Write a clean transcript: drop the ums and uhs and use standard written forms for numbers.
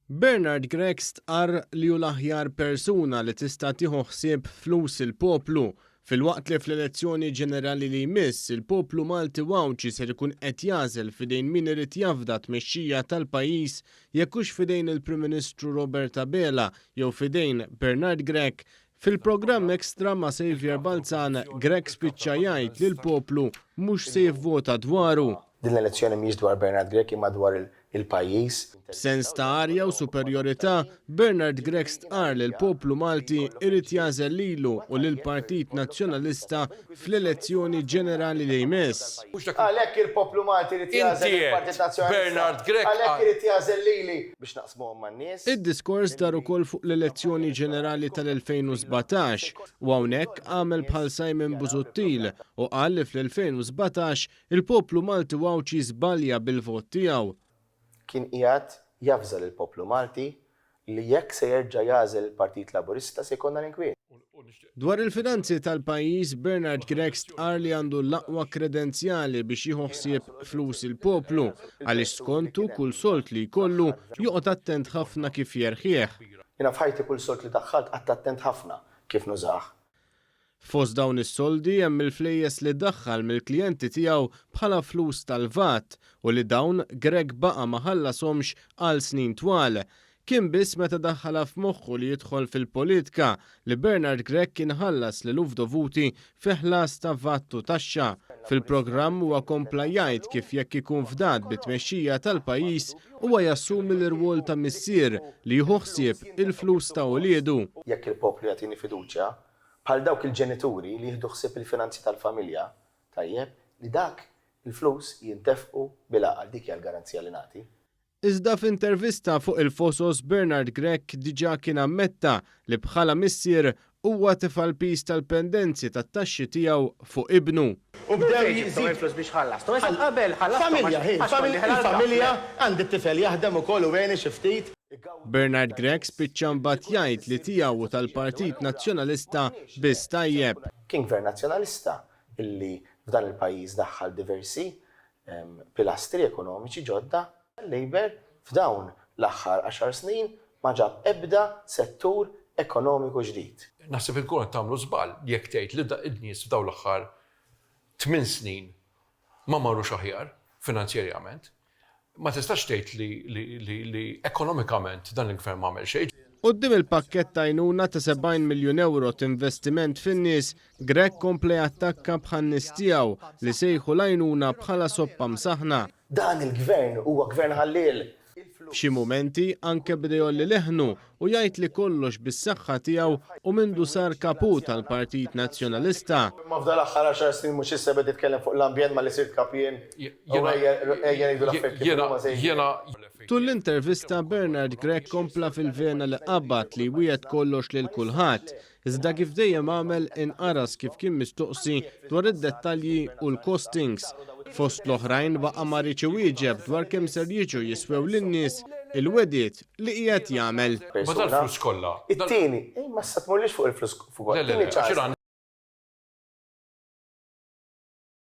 Bernard Gregg stqarr li hu l-aħjar persuna li tista' tieħu ħsieb flus il-poplu filwaqt li fl-elezzjoni ġenerali li jmiss il-poplu Malti Wawċi ser ikun qed jagħżel f'idejn min irid jafda tmexxija tal-pajjiż jekk hux f'idejn il-Prim Ministru Robert Abela jew f'idejn Bernard Gregg. Fil-programm ekstra ma' Xavier Balzan, Gregg spiċċa jgħid li l-poplu mhux se jivvota dwaru. Din l-elezzjoni mhix dwar Bernard Gregg imma dwar il-pajjiż. B'sens ta' arja u superjorità, Bernard Gregg stqarr li l-poplu Malti irid jagħżel lilu u lill-Partit Nazzjonalista fl-elezzjoni ġenerali li jmiss. Għalhekk il-poplu Malti irid jagħżel il-Partit Nazzjonalista. Bernard Gregg Għalhekk irid jagħżel lili biex naqsmuhom man-nies. Id-diskors dar ukoll fuq l-elezzjoni ġenerali tal-2017 u hawnhekk għamel bħal Simon Busuttil u qal li fl-2017 il-poplu Malti Wawċi żbalja bil-vot tiegħu. Kien qiegħed jafżal il-poplu Malti li jekk se jerġa' jagħżel il-Partit Laburista se jkollna l-inkwiet. Dwar il-finanzi tal-pajjiż, Bernard Gregg stqarr li għandu l-aqwa kredenzjali biex jieħu ħsieb flus il-poplu għaliex skontu kull solt li jkollu joqgħod attent ħafna kif jerħieħ. Jiena f'ħajti kull solt li daħħalt qatt attent ħafna kif nużah. Fost dawn is-soldi hemm il-flejjes li daħħal mill-klijenti tiegħu bħala flus tal-VAT u li dawn Gregg baqa' ma ħallashomx għal snin twal. Kien biss meta daħħala f'moħħu li jidħol fil-politika li Bernard Gregg kien ħallas lil dovuti fi ħlas ta' VAT u taxxa. Fil-programm huwa kompla jgħid kif jekk ikun fdat bit-tmexxija tal-pajjiż huwa jassumi l-irwol ta' missier li jieħu ħsieb il-flus ta' uliedu. Jekk il-poplu jagħtini fiduċja, bħal dawk il-ġenituri li jieħdu ħsieb il-finanzi tal-familja, tajjeb li dak il-flus jintefqu bil-aqal dik hija l-garanzija li nagħti. Iżda f'intervista fuq il-Fosos Bernard Gregg diġà kien ammetta li bħala missier huwa tifal pis tal-pendenzi tat-taxxi tiegħu fuq ibnu. U bdew jiżid flus biex ħallas. Qabel il-familja għandi t-tifel jaħdem ukoll u għeni xi ftit. Bernard Gregg spiċċa mbagħad jgħid li tiegħu tal-Partit Nazzjonalista biss tajjeb. Kien gvern nazzjonalista illi f'dan il-pajjiż daħħal diversi pilastri ekonomiċi ġodda. Labour f'dawn l-aħħar 10 snin ma ġab ebda settur ekonomiku ġdid. Naħseb inkun qed tagħmlu żball jekk tgħid li id-nies f'dawn l-aħħar 8 snin ma marrux aħjar finanzjerjament. Ma tistax tgħid li ekonomikament dan il-gvern m'għamel xejn. Quddiem il-pakkett ta' għajnuna ta' 70 miljun euro tinvestiment fin-nies, Gregg kompli attakka bħan-nies tiegħu li sejħu l-għajnuna bħala soppa msaħħna. Dan il-gvern huwa gvern ħallil. F'xi mumenti anke bda jolli leħnu u jgħid li kollox bis-saħħa tiegħu u mindu sar kapu tal-Partit Nazzjonalista. Ma f'dan l-aħħar 10 snin mhux issa bed titkellem fuq l-ambjent ma li sirt kapien. Tul l-intervista Bernard Gregg kompla fil-vena li qabad li wiegħed kollox lil kulħadd. Iżda kif dejjem għamel inqaras kif kien mistoqsi dwar id-dettalji u l-costings. Fost l-oħrajn baqa' ma rridx iwieġeb dwar kemm ser jiġu jiswew lin-nies il-wediet li qiegħed jagħmel. Ma tal-flus kollha. It-tieni, ma sa tmurlix fuq il-flus fuq.